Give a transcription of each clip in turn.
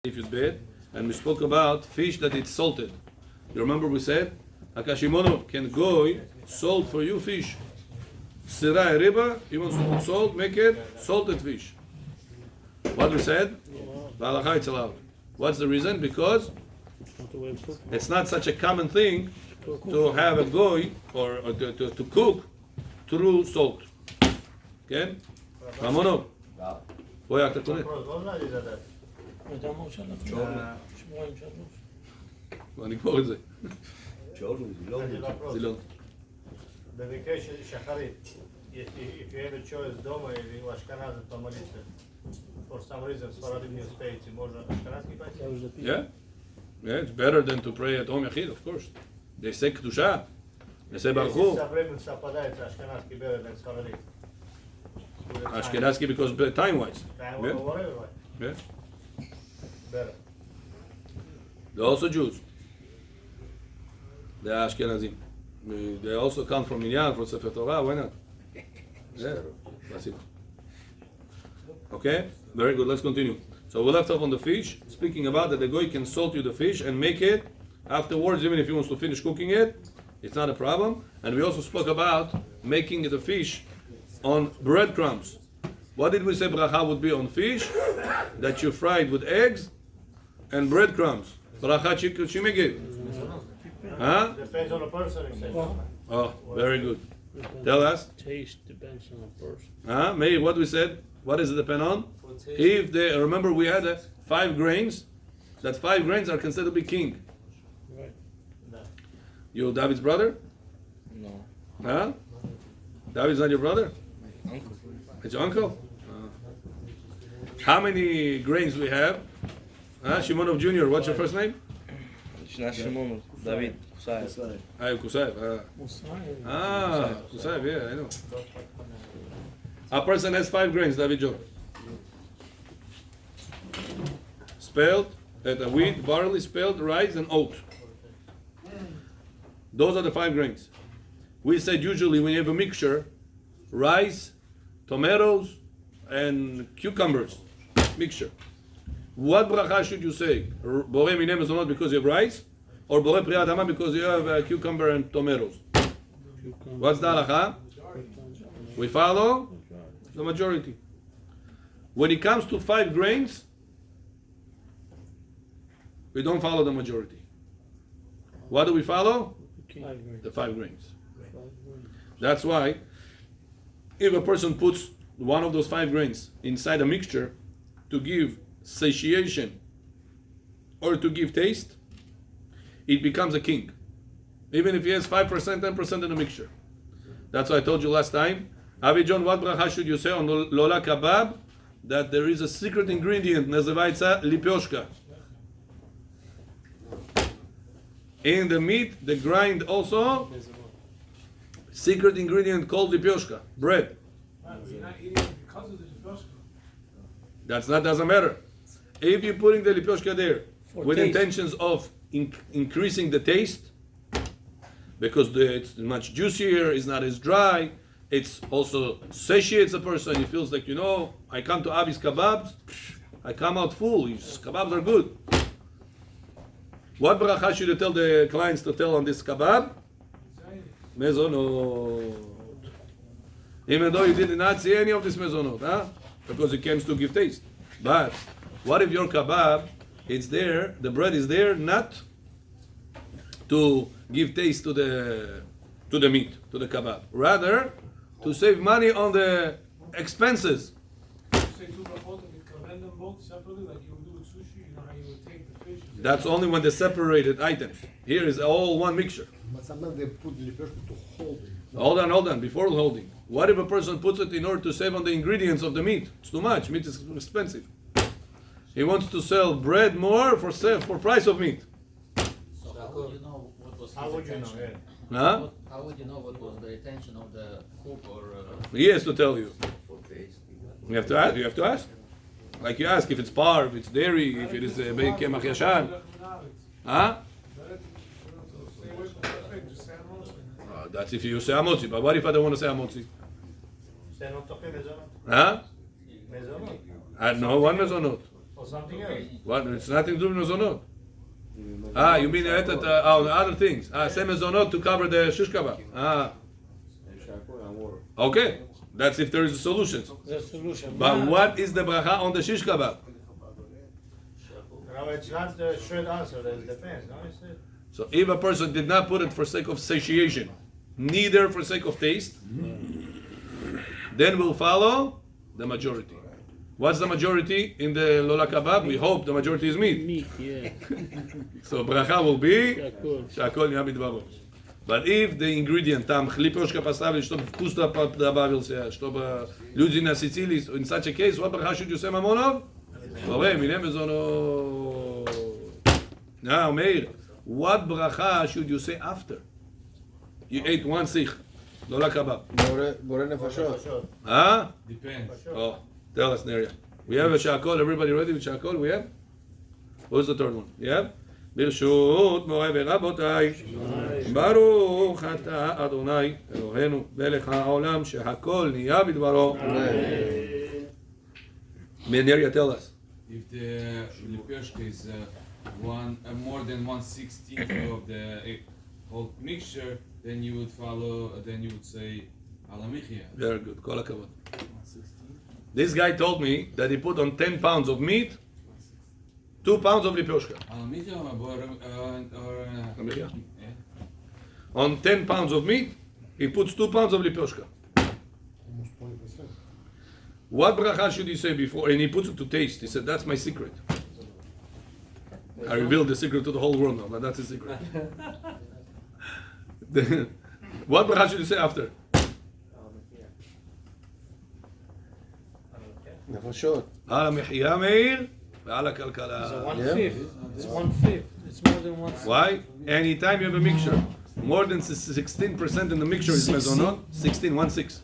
if it's bad, and we spoke about fish that it's salted. You remember we said, Akashimono can go salt for you fish. Sirai riba, he wants to put salt, make it salted fish. What we said? Ba'alacha it's allowed. What's the reason? Because it's not such a common thing to have a goy or to cook through salt. Okay? Ramono. Boy, אתה קונה. בוא נגמור את זה. זילון. במקרה של שחרית, if you have a choice דומה или אשכנז помолиться, for some reason ספרדים не успеете, можно אשכנזский пойти? Yeah, it's better than to pray at home yachid, of course. They say kedusha, they say baruch Hu. Со временем совпадает ашкеназский better than сфаради. Ashkenazi because time-wise. Yeah. Better. They're also Jews. They're Ashkenazim. They also come from Minyan, from Sefer Torah. Why not? Yeah, that's it. Okay, very good. Let's continue. So we left off on the fish, speaking about that the goy can salt you the fish and make it afterwards, even if he wants to finish cooking it, it's not a problem. And we also spoke about making the fish on breadcrumbs. What did we say bracha would be on fish? That you fried with eggs and breadcrumbs. Bracha chimigit. Huh? Depends on the person. Oh, very good. Tell us. Taste depends on the person. Huh? Meir, what we said? What does it depend on? If they remember, we had 5 grains. That 5 grains are considered to be king. Right. You David's brother? No. Huh? David's not your brother? Uncle. It's your uncle? How many grains we have? Shimonov Jr., what's your first name? It's not Shimon, David, Kusayev. Kusayev. Kusayev, yeah, I know. A person has 5 grains, David Joe. Spelled, wheat, barley, spelled, rice, and oat. Those are the 5 grains. We said usually when you have a mixture, rice, tomatoes, and cucumbers mixture. What bracha should you say? Borei minei mezonot because you have rice, or borei pri adama because you have cucumber and tomatoes? What's the halacha? We follow the majority. When it comes to 5 grains, we don't follow the majority. What do we follow? The 5 grains. That's why if a person puts one of those 5 grains inside a mixture to give satiation or to give taste, it becomes a king. Even if he has 5%, 10% in the mixture. That's why I told you last time. Avi John, what bracha should you say on Lola Kebab? That there is a secret ingredient, nazывается lipyoshka. In the meat, they grind also secret ingredient called lipyoshka, bread. You're not eating it because of the lipyoshka. That's not, doesn't matter. If you're putting the lipyoshka there with intentions of increasing the taste, because it's much juicier, it's not as dry, it's also satiates a person, he feels like, I come to Avi's kebabs, I come out full, his kebabs are good. What bracha should you tell the clients to tell on this kebab? Mezonot. Even though you did not see any of this mezonot, because it comes to give taste. But what if your kebab, it's there, the bread is there, not to give taste to the meat, to the kebab, rather to save money on the expenses. Say two brachot and you blend them both separately, like you would do with sushi. You know how you would take the fish. That's only when they're separated items. Here is all one mixture. But sometimes they put the lipyoshka to hold it. Hold on, before holding. What if a person puts it in order to save on the ingredients of the meat? It's too much, meat is expensive. He wants to sell bread more for price of meat. So how would you know what was his intention? Huh? How would you know what was the intention of the cook or? He has to tell you. You have to ask. You have to ask. Like you ask if it's par, if it's dairy, if it is bein kemach yashan. Huh? That's if you say amotzi. But what if I don't want to say amotzi? Say not talking mezonot. Huh? Mezonot. No, one mezonot. or something else. What? It's nothing to do with mezonot. You mean other things? Say mezonot to cover the shish kebab. Okay, that's if there is a solution. The solution. But what is the bracha on the shish kebab? No, it's not the straight answer. It depends. No, it's So if a person did not put it for sake of satiation, neither for sake of taste, then we'll follow the majority. What's the majority in the lola kebab? We hope the majority is meat. Meat, yeah. So bracha will be Shakol. שהכל נהיה בדברו. But if the ingredient там хлебушка поставили, чтобы вкусно добавился, чтобы люди насытились, in such a case, what bracha should you say, Mamonov? Ore, מיני מזונות. Now, Meir, what bracha should you say after? You ate one sich, lola kebab. בורא נפשות. Huh? Depends. Oh, tell us, Neria. We have a shakol. Everybody ready with shakol? We have? What's the third one? You have? ברשות מורי ורבותיי, ברוך אתה אדוני אלוהינו מלך העולם שהכל נהיה בדברו. Neria, tell us. If the lipeshka is more than 1/16 of the whole mixture, then you would follow. Then you would say alamichia. Very good. Kol hakavod. This guy told me that he put on 10 pounds of meat, 2 pounds of lipioshka. Alamichia or Alamichia. yeah. On 10 pounds of meat, he puts 2 pounds of lipioshka. Almost 20%. What bracha should he say before? And he puts it to taste. He said, that's my secret. I revealed the secret to the whole world now, but that's a secret. What bracha should he say after? נפשות. על המחיה מאיר ועל It's הכלכלה. 1/5. It's 1/5. It's more than 1/5. Why? Anytime you have a mixture, more than 16% in the mixture is mezonot. 16, 1/6.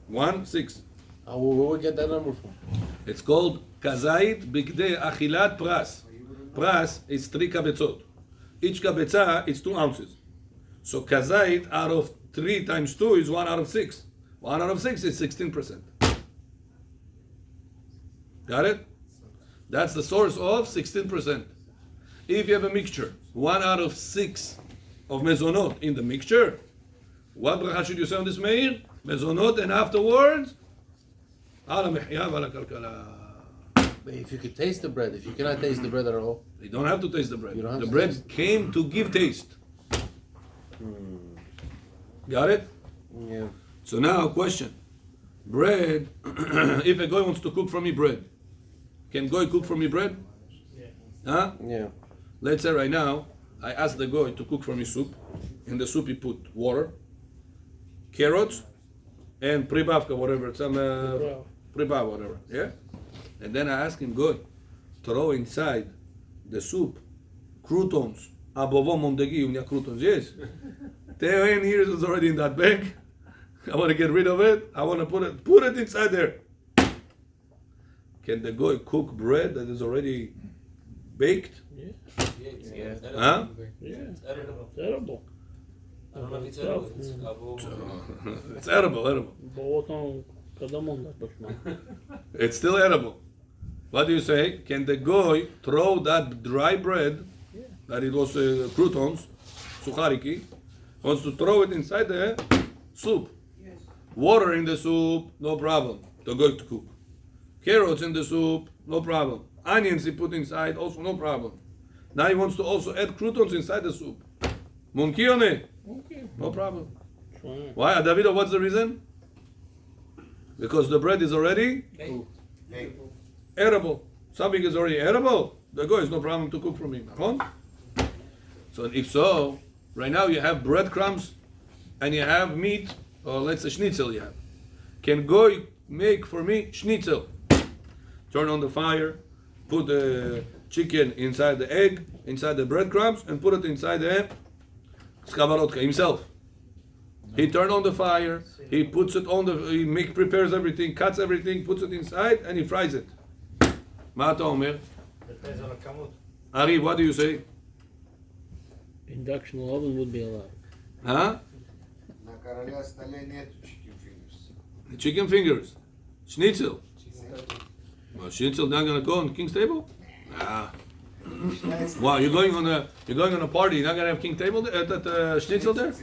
1/6. Where we get that number from? It's called kazait bigdei achilat pras. Pras is 3 kabetzot. Each kabetza is 2 ounces. So kazait out of 3 times 2 is 1 out of 6. 1 out of 6 is 16%. Got it? That's the source of 16%. If you have a mixture, 1 out of 6 of mezonot in the mixture, what bracha should you say on this meir? Mezonot, and afterwards, ala mehya v'ala kalkala. But if you could taste the bread, if you cannot taste the bread at all, You don't have to taste the bread. You don't have The to bread taste. came to give taste. Got it? yeah. So now, question. Bread, if a guy wants to cook for me bread, can guy cook for me bread? Huh? Yeah. Let's say right now, I ask the guy to cook for me soup. In the soup he put water, carrots, and pribavka, whatever, some pribav, whatever, yeah? And then I ask him, guy, throw inside the soup croutons, abovo mondegi, unia croutons, yes? 10 years is already in that bag. I want to get rid of it. I want to put it inside there. Can the guy cook bread that is already baked? Yeah. Huh? Yeah. Terrible. I don't know if it's edible. It's edible. Болото kada manda точно. It's still edible. What do you say? Can the guy throw that dry bread, that it was croutons, sukhariki, wants to throw it inside the soup? Water in the soup, no problem. The guy to cook. Carrots in the soup, no problem. Onions he put inside, also no problem. Now he wants to also add croutons inside the soup. Munkione, Okay. no problem. Fine. Why? Davido, what's the reason? Because the bread is already edible. Something is already edible. The guy is no problem to cook for me. Huh? So if so, right now you have breadcrumbs and you have meat, or let's say schnitzel you have. Can goy make for me schnitzel? Turn on the fire, put the chicken inside the egg, inside the breadcrumbs, and put it inside the skavarotka himself. He turned on the fire, he puts it on prepares everything, cuts everything, puts it inside, and he fries it. Ma אתה אומר? Depends on the kamut. Ari, what do you say? Induction oven would be allowed. Huh? На короля столе нету chicken fingers. The chicken fingers. Schnitzel. Well, Schnitzel not gonna go on King's table? Nah. Wow, you're going on a party, you're not gonna have King table at Schnitzel there?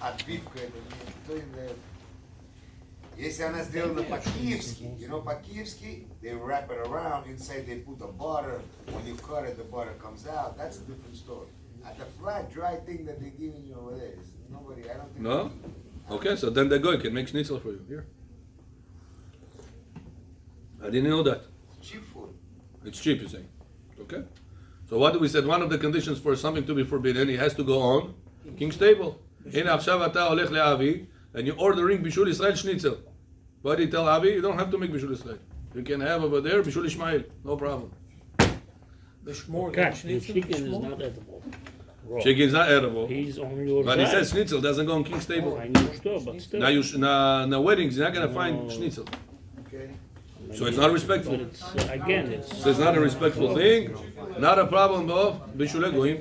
Отбивка это не то именно. Если она сделана по-киевски, you know, по-киевски, they wrap it around, inside they put a butter, when you cut it, the butter comes out, that's a different story. At the flat, dry thing that they're giving you over there, nobody, I don't think. No? Okay, so then the guy can make Schnitzel for you. Here. I didn't know that. Cheap food. It's cheap, you say. Okay. So what we said, one of the conditions for something to be forbidden, it has to go on King's table. הנה עכשיו אתה הולך לאבי, and you're ordering Bishul Israel Schnitzel. What do you tell Avi? You don't have to make Bishul Israel. You can have over there Bishul Ishmael, no problem. Cat, the chicken is not edible. Raw. Chicken is not edible. He's on your But he side. says Schnitzel doesn't go on King's Oh, table. I know, sure, but still. Now na weddings, you're not gonna find Schnitzel. Okay. So it's not respectful. But it's, again, So it's not a respectful thing. Not a problem of Bishul Goyim.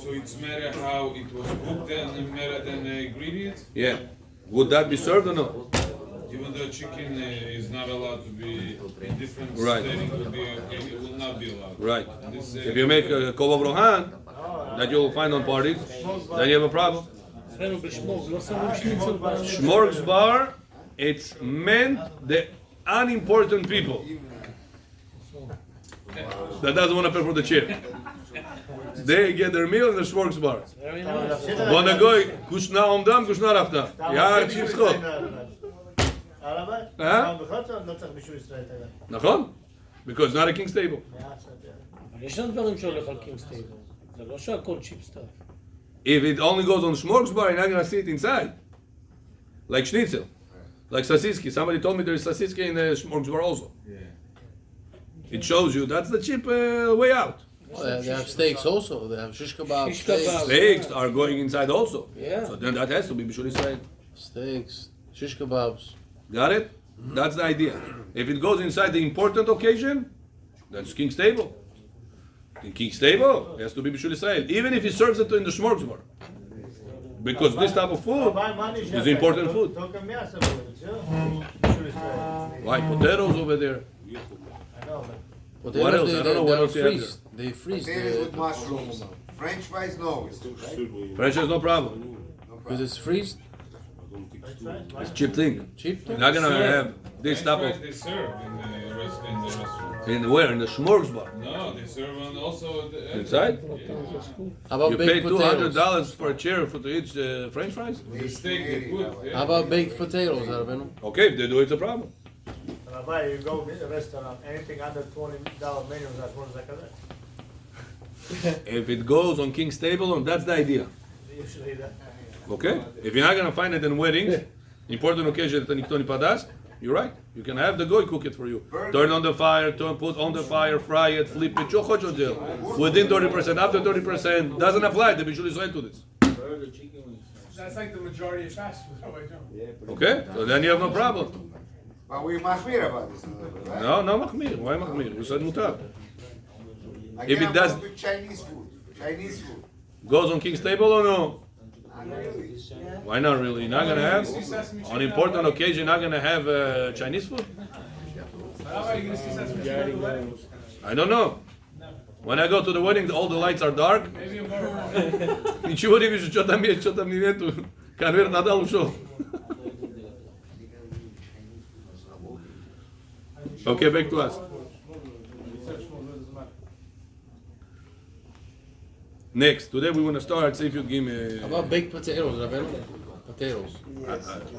So it's matter how it was cooked and matter than the ingredients? Yeah. Would that be served or no? Even though chicken is not allowed to be in different Right. setting, will be okay, it will not be allowed. Right. This, If you make a kova brohan that you'll find on parties, then you have a problem. Schmorgs bar, it's meant the unimportant people that doesn't want to pay for the chair. They get their meal in the Schmorgs bar. Wanna go, kushna omdam, kushna rafta. Yeah, chips hot. לא צריך בישול ישראל, אתה יודע. נכון? Because it's not a king's table. אבל יש לנו דברים שהולך על קינגס טייבל. זה לא שהכל צ'יפ סטאפ. If it only goes on Schmorgs bar, you're not gonna see it inside. Like schnitzel. Like sasiski. Somebody told me there's sasiski in the Schmorgs bar also. Yeah. It shows you that's the cheap way out. Well, they have steaks also. They have shish kebab, Shish steaks, kebab. Steaks are going inside also. Yeah. So then that has to be Bishul Israel. steaks, shish kebabs. Got it? That's the idea. If it goes inside the important occasion, that's King's table. In King's table, it has to be Bishul Israel. Even if he serves it in the Schmorgs bar. Because this type of food is important food. только мясо будет, все? Бишул ישראל. Why? Potatoes over there. I know, but Potatoes, else? I don't know what else you have freeze. They freeze Potatoes with mushrooms. French fries, no. Right? French has no problem. because it's freezed. It's cheap thing. Cheap. You're not gonna have this type French of fries they serve in the restaurant. in where? In the Schmorgs bar. No, they serve on also the Inside? How about You pay baked potatoes? $200 for a chair to eat French fries? the steak they put. Yeah. How about baked potatoes, Arvino? Okay, if they do, it's a problem. Rabbi, you go to a restaurant, anything under $20 menu, that's one zakat. If it goes on King's table, that's the idea. Usually that. Okay? If you're not gonna find it in weddings, important occasion that nikto padas, you're right. You can have the goy cook it for you. Turn on the fire, put on the fire, fry it, flip it. Within 30%, after 30%, doesn't apply. The Bishul Israel to this. That's like the majority of fast food. How I do. Okay? So then you have no problem. But we machmir about this a little bit, right? No, no machmir. Why machmir? We said mutar. Again, If it I'm does- going to Chinese food. Chinese food. Goes on King's table or no? Not really. Why not really? You're not gonna have on important occasion. Not gonna have Chinese food. How are you going to see sesame chicken at the wedding? I don't know. When I go to the wedding, all the lights are dark. Maybe a more. Ничего не вижу, что там есть, что там нету. Конверт отдал, ушел. Okay, back to us. Next, today we want to start. See if you give me. How about baked potatoes, Arvino? Potatoes.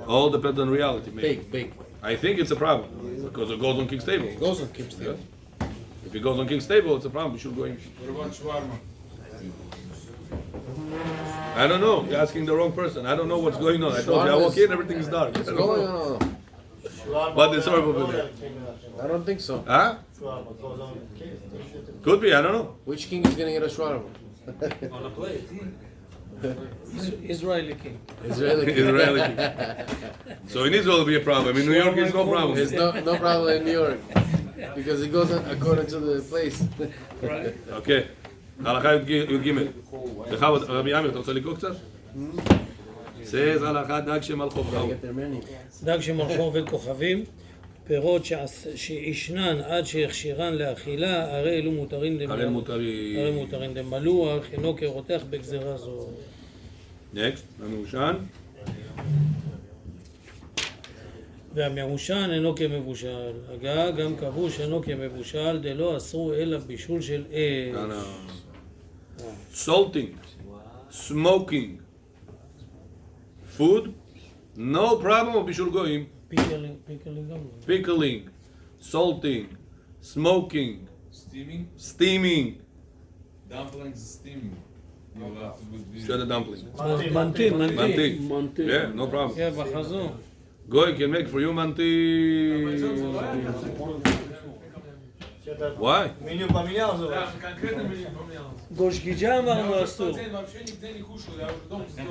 All depends on reality, maybe. Baked. I think it's a problem because it goes on King's table. It goes on King's table. If it goes on King's table, it's a problem. We should go in. What about shawarma? I don't know. You're asking the wrong person. I don't know what's going on. I told you I walk in, everything is dark. I don't Going know. on. But it's horrible over there. I don't think so. Huh? Could be. I don't know. Which king is gonna get a shawarma? Israeli king. Israeli king. Israeli king. So in Israel will be a problem. In New York, it's no problem. There's no problem in New York because it goes according to the place. אוקיי, הלכה י"ג. בכבוד, רבי עמיר, אתה רוצה לקרוא קצת? says הלכה דג שמלכו Get their menu. דג שמלכו עובד כוכבים, פירות שישנן עד שהכשירן לאכילה, הרי אלו מותרים הרי מותרים. למלוח, אינו כרותח בגזרה זו. Next, המעושן. והמעושן אינו כמבושל. הגעה גם כבוש אינו כמבושל, דלא אסרו אלא בישול של אש. Salting, smoking, food, no problem of בישול גויים. פיקלינג גם לא. Pickling, salting, smoking, Steaming? steaming. Dumplings steaming. You have to put this. Shred the dumpling. מנטין. Manti. Yeah, no problem. כן, בחזור. Goy can make for you manti. Why? Меню поменял же. Да, конкретно мы не поменялось. גושגיג'ה אמרנו Я אסור. в тот день вообще нигде не кушал, я уже дома сидел.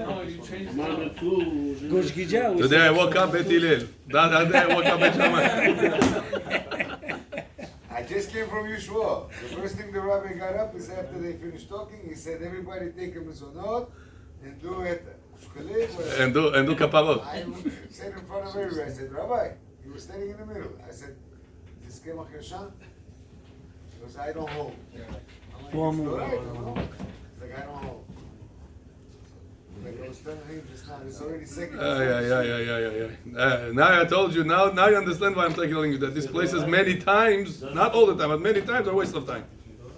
No, you changed it. גושגיג'ה הוא Today I woke up at Hillel. That day I woke up at Shammai. I just came from Yeshua. The first thing the rabbi got up is after they finished talking, he said, everybody take a mizonot and do it. And do kaparot. I said in front of everybody, I said, Rabbi, he was standing in the middle. I said, this kemach yashan? He goes, I don't hold. I'm like, it's all right, you know? He's like, I don't hold. Like I was telling him just now, it's already second. Now I told you, now you understand why I'm telling you that this place is many times, not all the time, but many times a waste of time.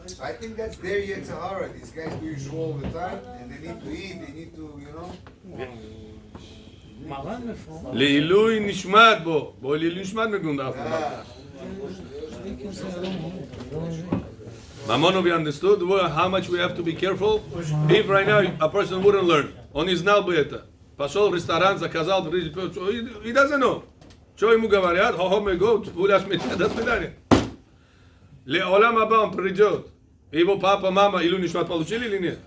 So I think that's their Yetzirah. These guys do Yeshua all the time, and they need to eat, they need to, you know. מרן מפורט. לעילוי נשמט בו לעילוי נשמט מגונדף. Mamono, we understood how much we have to be careful. If right now a person wouldn't learn, он не знал бы это. Пошел в ресторан, заказал, he doesn't know. Что ему говорят? Хо-хо, мы го, пуляш митя, до свидания. לעולם הבא он придет. Его папа, мама, илю нишмат получили или нет?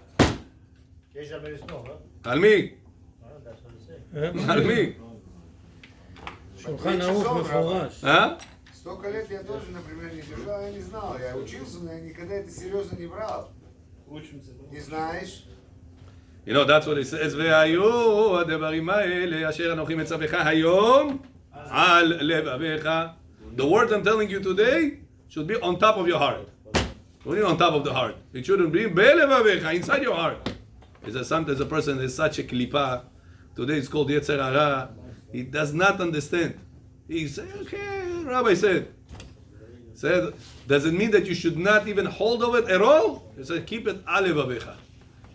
Есть же смог, да? על מי? That's what he said. על מי? שולחן ערוך מפורש. Столько лет я тоже, например, не держал, я не знал. Я учился, но я никогда это серьезно не брал. Не знаешь? You know, that's what it says. והיו הדברים האלה אשר אנוכי מצווך היום על לבביך. The words I'm telling you today should be on top of your heart. What do you mean on top of the heart? It shouldn't be בלבביך, inside your heart. Is that sometimes a person is such a klipa. Today it's called Yetzer Hara. He does not understand. He said, okay, Rabbi said, does it mean that you should not even hold of it at all? He said, keep it alev avecha.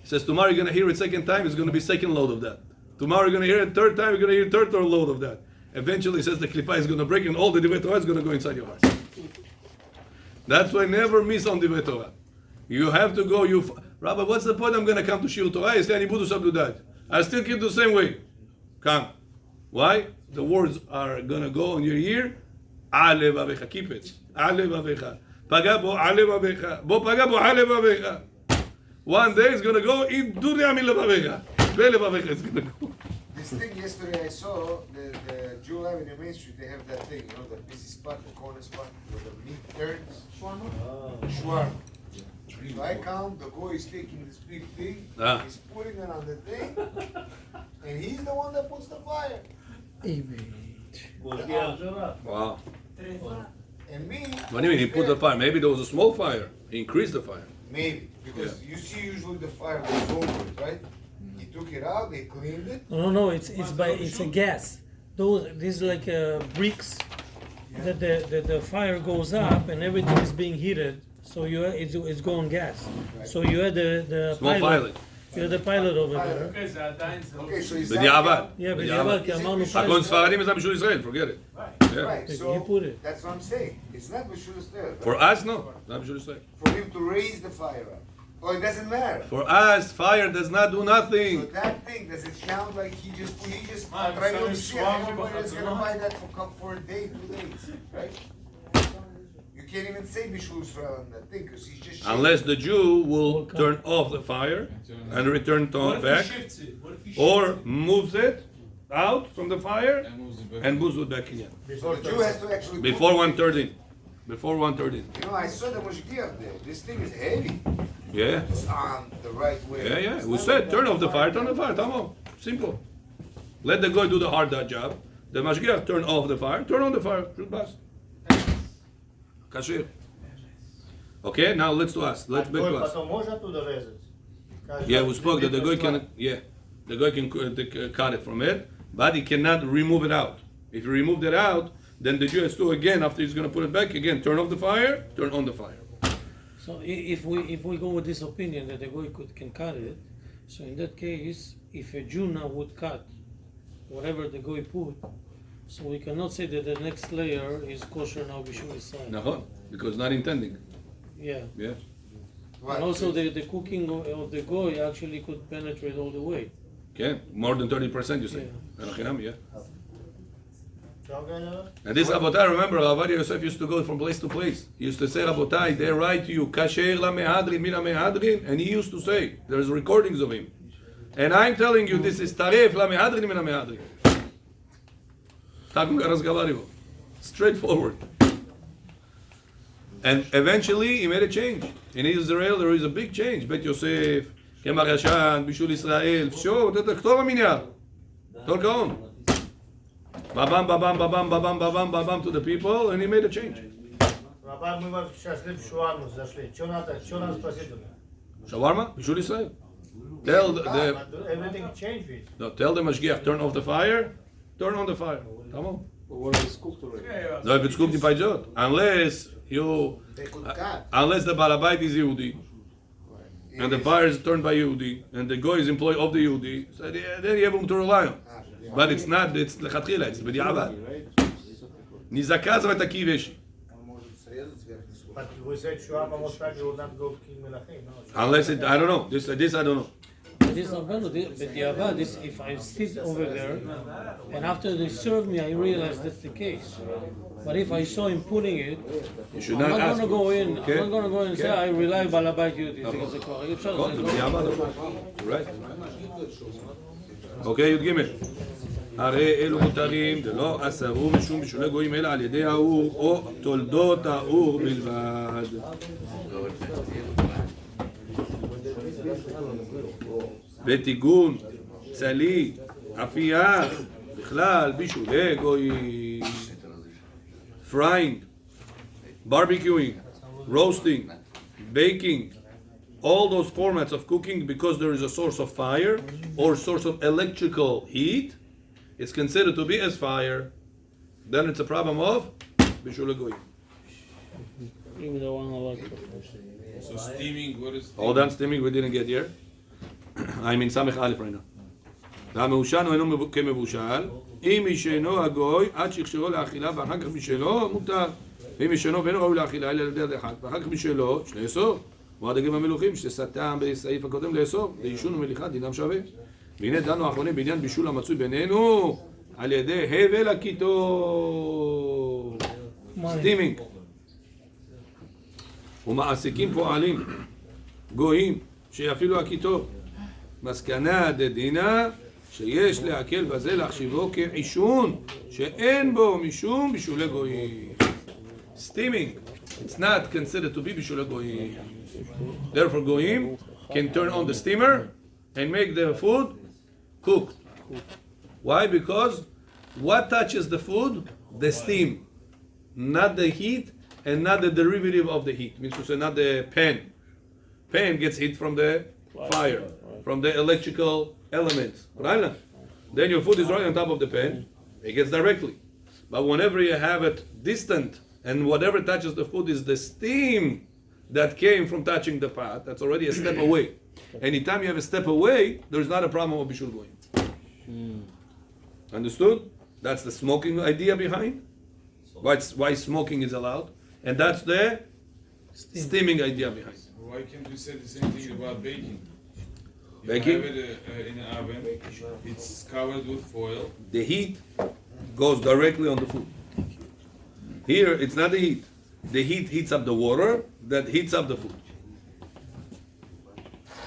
He says, tomorrow you're going to hear it second time, it's going to be second load of that. Tomorrow you're going to hear it third time, you're going to hear third load of that. Eventually, he says the klipa is going to break and all the divrei Torah is going to go inside your heart. That's why never miss on divrei Torah. You have to go, Rabbi, what's the point I'm going to come to Shiur Torah? I still keep the same way. Come. Why? The words are gonna go on your ear. Alev avecha, keep it. Alev avecha. Paga bo alev avecha. Bo paga bo alev avecha. One day it's gonna go. In dunya milev avecha. Belev avecha is gonna go. This thing yesterday I saw, the Jewel Avenue Main Street, they have that thing, you know, the busy spot, the corner spot, where the meat turns. Shawarma. So I come, the guy is taking this big thing, he's putting it on the thing, and he's the one that puts the fire. Wow. And me, What do you mean? He put the fire. Maybe there was a small fire. He increased the fire. maybe, because you see usually the fire goes over it, right? He took it out, they cleaned it. No, it's a gas. These like bricks that the fire goes up and everything is being heated. So it's going gas. So you had the Small pilot. You had the pilot over there. אוקיי, זה עדיין, זה לא... Okay, so he's בדיעבד. בדיעבד, כי אמרנו הכל ספרדים זה בשביל ישראל, forget it. Yeah. Right, He so put it. that's what I'm saying. It's not Bishul still. For us, no. Not בשביל ישראל. For him to raise the fire up. Oh, it doesn't matter. For us, fire does not do So nothing. that thing, does it sound like he just Man, tried to it's see so everybody is gonna strong. buy that for a day, 2 days, right? You can't even say Bishul Israel on that thing because he's just Unless the Jew will turn off the fire and return What it if back, he shifts it? What if he shifts or it? moves it out from the fire And moves it back. and moves it back in. So the Jew has to actually Before put- 1:13. Before 1:13. You know, I saw the Moshgiach there. This thing is heavy. Yeah. It's on the right way. Yeah, yeah. It's We not said like turn that. off the fire, turn the fire. Come on. Simple. Let the guy do the hard job. the mashgiach turn off the fire, turn on the fire, should pass. Kasher. Okay, now let's back to Гой us. потом может оттуда резать? Кажется, Yeah, we spoke that the guy действительно can cut it from it, but he cannot remove it out. If he removed it out, then the Jew has to again, after he's going to put it back again, turn off the fire, turn on the fire. So if we go with this opinion that the guy can cut it, so in that case, if a Jew now would cut whatever the guy put, so we cannot say that the next layer is kosher now Bishul Israel. No, because not intending. Yeah. Yeah. What? And also the cooking of the goy actually could penetrate all the way. Okay, more than 30%, you say. Yeah. אפשר And this Rabotai, remember, Rabbi Yosef used to go from place to place. He used to say, Rabotai, they write to you, Kasher la mehadrin, mina mehadrin, and he used to say, there's recordings of him. And I'm telling you, this is taref la mehadrin, mina mehadrin. Так он разговаривал. Straightforward. And eventually, he made a change. In Israel, there is a big change. Bet Yosef, Kemar Yashan, Bishul Israel, שו, כתוב המניין. תור כאון. Babam, babam, babam, babam, babam, babam to the people, and he made a change. Рабай, мы вот сейчас в шуарму зашли. Что надо спросить? Shawarma, Bishul Israel. Tell the Everything changed with. no, tell the mashgiach, turn off the fire, turn on the fire. Come on. But what if it's cooked already? No, if it's cooked in pajot, unless They could cut. unless the balabait is Yehudi, and the fire is turned by Yehudi, and the goy is employee of the Yehudi, so then you have him to rely on. But it's not. It's lechatchila. It's b'diavad. Nizaka zvat akivesh. Он может срезать верхний слой. But we said shawarma most likely will not go king melachim. No. Unless it, I don't know. This I don't know. This b'diavad, this if I sit over there, and after they serve me, I realize that's the case. But if I saw him putting it, You should I'm not not ask. going to go in. Okay. I'm not going to go in and say I rely balabait Yehudi. Oh, זה בדיעבד. Right. אוקיי, י"ג. הרי אלו מותרים ולא אסרו משום בישולי גויים אלא על ידי האור או תולדות האור בלבד. וטיגון, צלי, אפייה, בכלל בישולי גויים. Frying, barbecuing, roasting, baking, all those formats of cooking, because there is a source of fire or source of electrical heat, it's considered to be as fire. Then it's a problem of Bishul Goyim. Even the one about So steaming, what is Hold on, steaming, we didn't get here. I'm in Samech Aleph right now. והמעושן הוא אינו כמבושל, אם ישנו הגוי עד שיכשירו לאכילה ואחר כך משלו מותר. ואם ישנו ואינו ראוי לאכילה אלא על ידי אחד, ואחר כך משלו, לאסור. והדגים המלוכים שסתם בסעיף הקודם לאסור, לעישון ומליחה דינם שווה. והנה דנו האחרונים בעניין בישול המצוי בינינו על ידי הבל הקיטור. סטימינג. ומעסיקים פועלים גויים שיפעילו הקיטור. מסקנה דדינה שיש להקל בזה להחשיבו כעישון שאין בו משום בישולי גויים. Steaming, it's not considered to be בישולי גויים. Therefore goyim can turn on the steamer and make the food cooked. Why? Because what touches the food? The steam, not the heat and not the derivative of the heat. Means to say not the pan. Pan gets heat from the fire, from the electrical elements. Right? Then your food is right on top of the pan. It gets directly. But whenever you have it distant and whatever touches the food is the steam that came from touching the pot, that's already a step away. Anytime you have a step away, there's not a problem of Bishul Goyim. Understood? That's the smoking idea behind. Why smoking is allowed. And that's the steaming idea behind. Why can't we say the same thing about baking? If Baking? you have it in an oven, it's covered with foil. The heat goes directly on the food. Here, it's not the heat. The heat heats up the water that heats up the food.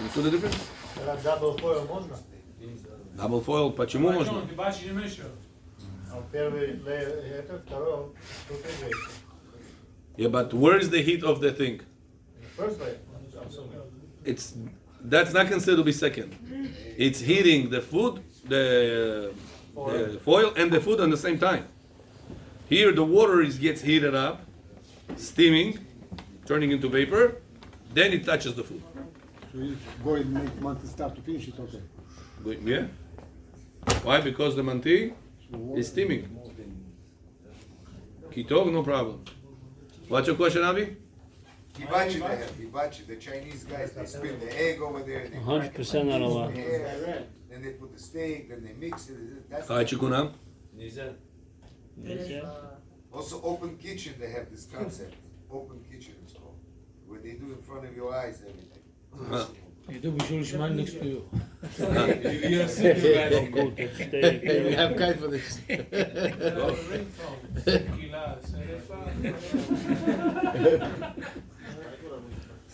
You see the difference? Double foil можно? Double foil, почему можно? Ты бачишь не мешал. А первый layer это, второй он тут и есть. Yeah, but where is the heat of the thing? First layer, I'm assuming. That's not considered to be second. It's heating the food, the the foil and the food at the same time. Here the water gets heated up, steaming, turning into vapor, then it touches the food. So if go and make manti start to finish, it's okay. Yeah. Why? Because the manti is steaming. Kitov, no problem. What's your question, Avi? Hibachi they have, hibachi. The Chinese guys, they spin the egg over there. They 100% not allowed. Then they put the steak, then they mix it. That's Hi, Chikunam. also open kitchen. They have this concept. Open kitchen, it's called, where they do in front of your eyes everything. You do Bishul Shmal next to you. You're super We have guy for this.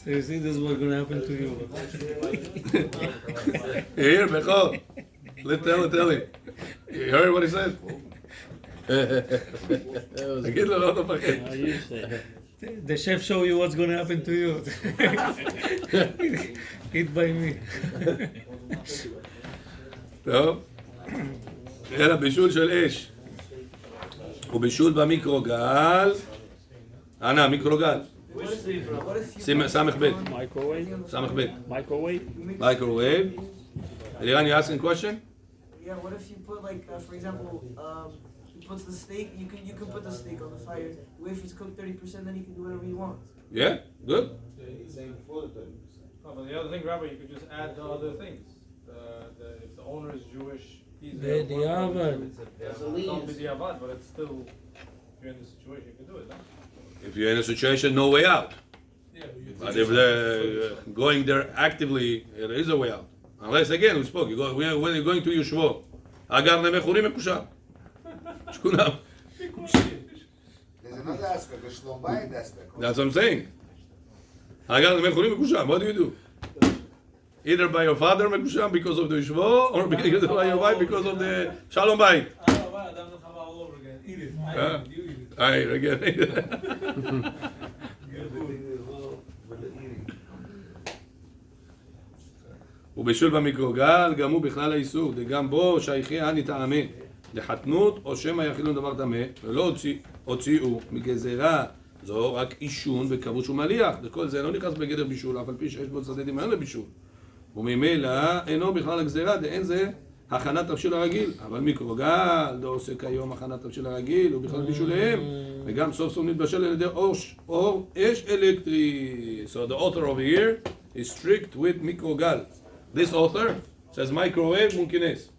So you see, this is what's gonna happen to you. Here, Becho. Tell him. You heard what he said? תגיד לו, לא תפחד. The chef show you what's gonna happen to you. Eat by me. טוב. אלא בישול של אש. הוא בישול במיקרוגל. אנא, מיקרוגל. סמך ב'. Microwave. סמך ב'. Microwave. Microwave. Eliran, you asking a question? Yeah, what if you put like, for example, you put the steak, you can put the steak on the fire. Wait for it to cook 30%, then you can do whatever you want. Yeah, good. Oh, but the other thing, Rabbi, you could just add the other things. If the owner is Jewish, he's B'diavad. It's not b'diavad, but it's still, if you're in the situation, you can do it, no? If you're in a situation, no way out. Yeah, But if they're going there actively, there is a way out. Unless, again, we spoke, when you're going to Yeshua, Agar nemechuri mekusham. Shkunam. There's another aspect, the Shlom Bayit aspect. That's what I'm saying. Agar nemechuri mekusham. What do? Either by your father mekusham because of the Yeshua, or because by your wife because of the Shalom Bayit. all over again. Eat it. You eat it. Aye, again. ובישול במיקרוגל, גם הוא בכלל האיסור, וגם בו שייכי אני טעמה לחתנות, או שמא יאכילו דבר טמא, ולא הוציאו מגזרה זו רק עישון וכבוש ומליח, וכל זה לא נכנס בגדר בישול, אף על פי שיש בו צדדי דמיון לבישול. וממילא אינו בכלל הגזרה, דאין זה הכנת תבשיל הרגיל, אבל מיקרוגל לא עושה כיום הכנת תבשיל הרגיל, הוא בכלל בישוליהם, וגם סוף סוף נתבשל על ידי אור אש אלקטרי. So the author over here is strict with מיקרוגל. This author says microwave mumkines.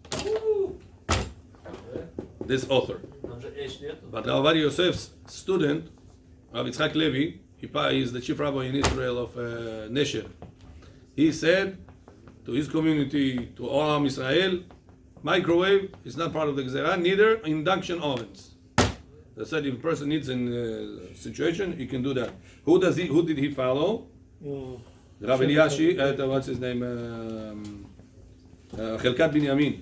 This author. But Rav Yosef's student, Rav Yitzchak Levi, he is the chief rabbi in Israel of Nesher. He said to his community, to all Am Israel, microwave is not part of the Gezerah, neither induction ovens. They said if a person needs in a situation, he can do that. Who did he follow? Rav Eliyashi, what's his name? Chelkat Binyamin.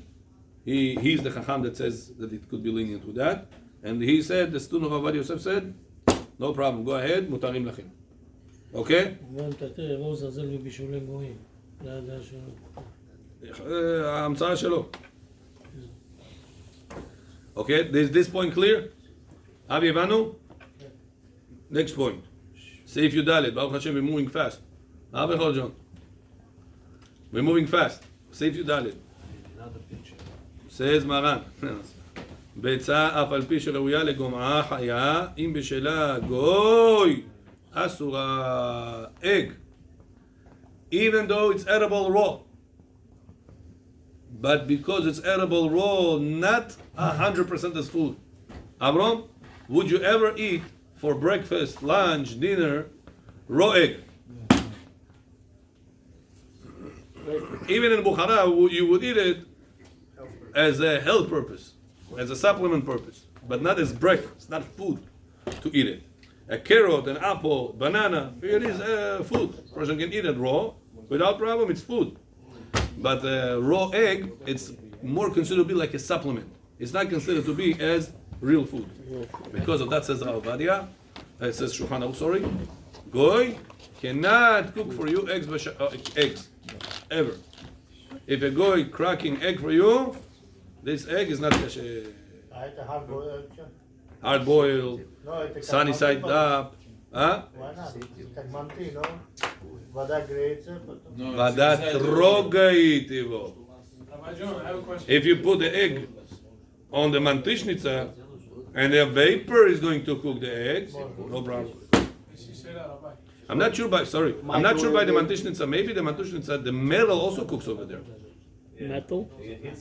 He's the Chacham that says that it could be lenient with that. And he said, the student of Rav Yosef said, no problem, go ahead, mutarim lachem. Okay? ההמצאה שלו. Okay, is this point clear? אבי, הבנו? Next point. סעיף י"ד, ברוך השם, we're moving fast. מה בכל ג'ון? We're moving fast. סעיף י"ד. says מרן. ביצה אף על פי שראויה לגומעה חיה, אם בשלה גוי, אסורה egg. Even though it's edible raw. But because it's edible raw, not 100% as food. Avram, would you ever eat for breakfast, lunch, dinner, raw egg? Even in Bukhara, you would eat it as a health purpose, as a supplement purpose, but not as breakfast, not food to eat it. A carrot, an apple, banana, it is food. A person can eat it raw, without problem, it's food. But raw egg, it's more considered to be like a supplement. It's not considered to be as real food. Because of that, says Al-Vadia, it says Shulchan Aruch, sorry, Goy cannot cook for you eggs, ever. If a Goy cracking egg for you, This egg is not kasher. It's a hard boiled. Hard boiled, No, it's sunny side up. Huh? Why not? Как манты, no? Вода греется, потом... No, it's Вода inside the- трогает его. Rabbi John, I have a question. If you put the egg on the mantishnica and the vapor is going to cook the eggs, no problem. You say that, Rabbi. I'm not sure by the mantishnica. Maybe the mantishnica, the metal also cooks over there. Metal?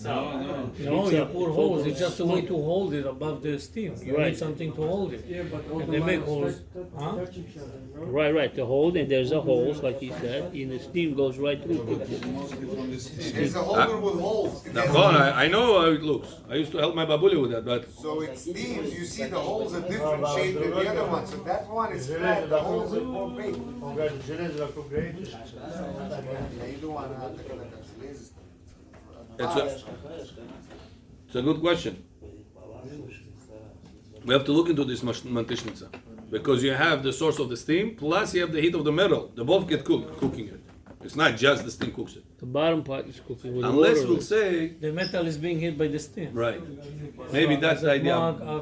No. No, you pour holes. It's just a way to hold it above the steam. You Right. need something to hold it. Yeah, but all And the they make lines holes. start Huh? touching each other, no? Right, the hold, and there's a holes, like he said, and the steam goes right through. Mostly from the steam. There's a holder with holes. It has- Nachon, I know how it looks. I used to help my babuli with that, but So it steams, you see the holes are different shape than the other one. So that one is flat, the holes are more big. Он говорит, железо вокруг греется. Yeah, you don't want to it's a good question. We have to look into this mantishnica because you have the source of the steam plus you have the heat of the metal. They both get cooking it. It's not just the steam cooks it. The bottom part is cooking with Unless water. we'll say The metal is being hit by the steam. right. Maybe that's the idea.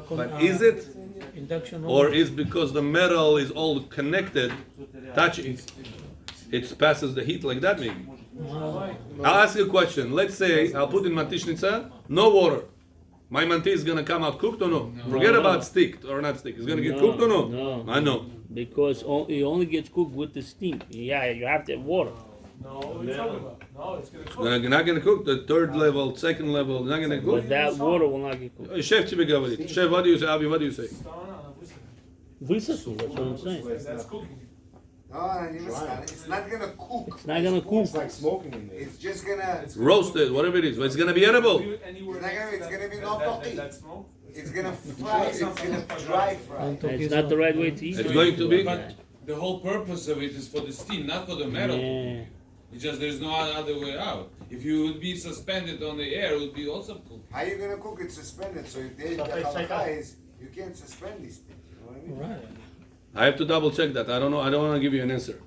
But is it, Induction or oven. is because the metal is all connected, touching, it passes the heat like that maybe? I'll ask you a question. Let's say I'll put in mantishnica, no water. My manti is gonna come out cooked or no? Forget about stick or not stick. It's gonna get cooked or no? No. I know. Because it only gets cooked with the steam. Yeah, you have to have water. No, what are you talking about? No, it's gonna cook. Not gonna cook. The third level, second level, not gonna cook. But that water will not get cooked. Chef тебе говорит. Chef, what do you say? Avi, what do you say? Высохнул, that's what I'm saying. That's cooking. No, it's not gonna cook. It's not gonna cook. It's like smoking in there. It's just gonna. Roasted, whatever it is. But it's gonna be edible. Anywhere It's gonna be that- not that- cooked. that smoke. It's gonna fry. It's gonna dry fry. And it's not the right way to eat It's it. going to be. But the whole purpose of it is for the steam, not for the metal. Yeah. It's just there's no other way out. If you would be suspended on the air, it would be also cooked. How you gonna cook it suspended? So if the halakha is, you can't suspend these things. You know what I mean? Right. I have to double check that. I don't know. I don't want to give you an answer.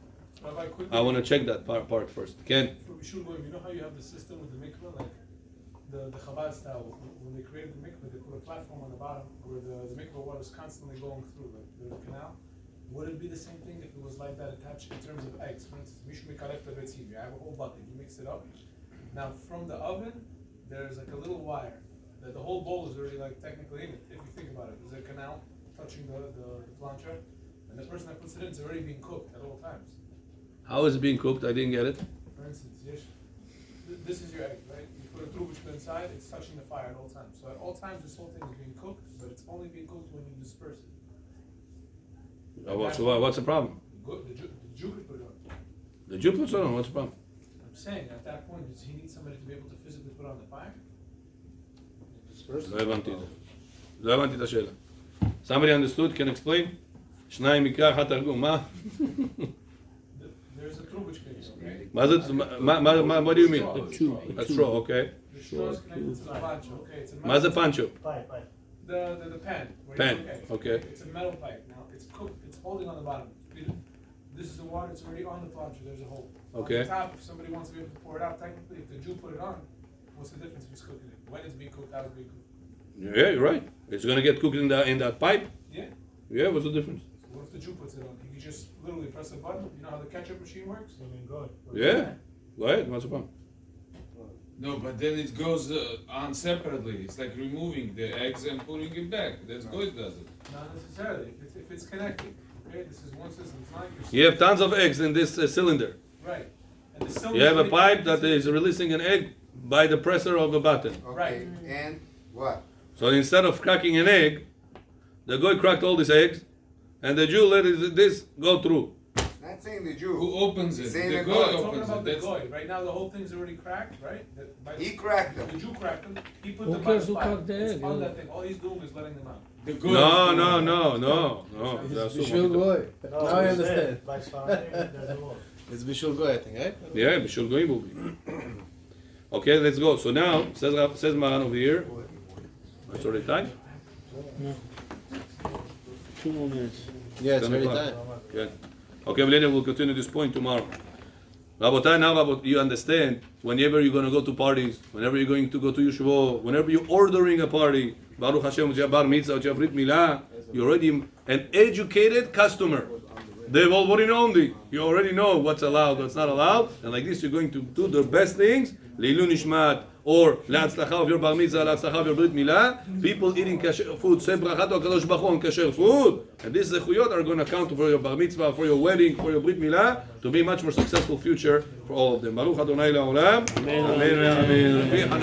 Rabbi, quickly. I want to check that part first. Ken? For Bishul, you know how you have the system with the mikveh, like the Chabad style. When they created the mikveh, they put a platform on the bottom where the mikveh water is constantly going through, like there's a canal. Would it be the same thing if it was like that attached in terms of eggs? For instance, Mishu Mikalef Betzim, you have a whole bucket, you mix it up. Now from the oven, there's like a little wire that the whole bowl is already like technically in it. If you think about it, there's a canal touching the plancha, and the person that puts it in is already being cooked at all times. How is it being cooked? I didn't get it. For instance, yes, this is your egg, right? You put a trubishka inside, it's touching the fire at all times. So at all times, this whole thing is being cooked, but it's only being cooked when you disperse it. So what's the problem? The Jew could put it on. The Jew puts it on. What's the problem? I'm saying, at that point, does he need somebody to be able to physically put on the fire? לא הבנתי את זה. לא הבנתי את השאלה. Somebody understood? Can explain? שניים מקרא, אחד תרגום. מה? There's a trubishka here, okay? מה זה? What do you mean? A straw, okay. The straw is connected to the pancho, okay? It's a מה זה metal, פנצ'ו? the pan. Where Pan, you cook eggs. okay. It's a metal pipe. Now, it's cooked, it's holding on the bottom. This is the water, it's already on the plancha, there's a hole. Okay. On the top, if somebody wants to be able to pour it out, technically, if the Jew put it on, what's the difference if he's cooking it? When it's being cooked, how it's being cooked? Yeah, you're right. It's gonna get cooked in that pipe. Yeah. Yeah, what's the difference? What if the Jew puts it on? He can just literally press a button. You know how the ketchup machine works? Yeah. Go ahead. What's the problem? No, but then it goes on separately. It's like removing the eggs and putting it back. That's good, does it? Not necessarily. If it's connected, okay, this is one system. It's not your You have tons of eggs in this cylinder. Right. And the cylinder You have a pipe that is releasing an egg by the pressure of a button. Okay. And what? So instead of cracking an egg, the guy cracked all these eggs, and the Jew let this go through. Not saying the Jew. Who opens it? Saying The the guy goy. We're talking opens about it. the That's goy. Right now, the whole thing's already cracked, right? He cracked them. The Jew cracked them. He put Who them by cares the who fire. cracked the It's egg? on that thing. All he's doing is letting them out. the guy. No. Bishul Goy. Now I understand. By Sfaradi, doesn't work. It's Bishul Goy, I think, right? Yeah, Bishul Goy will be. Okay, let's go. So now, says Maran over here. It's already time? 2 more minutes. Yeah, it's 10 very o'clock. time. Okay. Okay, Millennium will continue this point tomorrow. Rabotai, now you understand, whenever you're going to go to parties, whenever you're going to go to yeshiva, whenever you're ordering a party, Baruch Hashem, with your bar mitzvah, with your brit milah, you're already an educated customer. They've already known you already know what's allowed, what's not allowed, and like this you're going to do the best things, Leilu Nishmat, or Le'atzlacha of your bar mitzvah, Le'atzlacha of your brit milah, people eating kasher food, say brachat HaKadosh Baruch Hu on kasher food, and these zechuyot are going to count for your bar mitzvah, for your wedding, for your brit milah, to be a much more successful future for all of them. Baruch Adonai La'olam. Amen. Amen.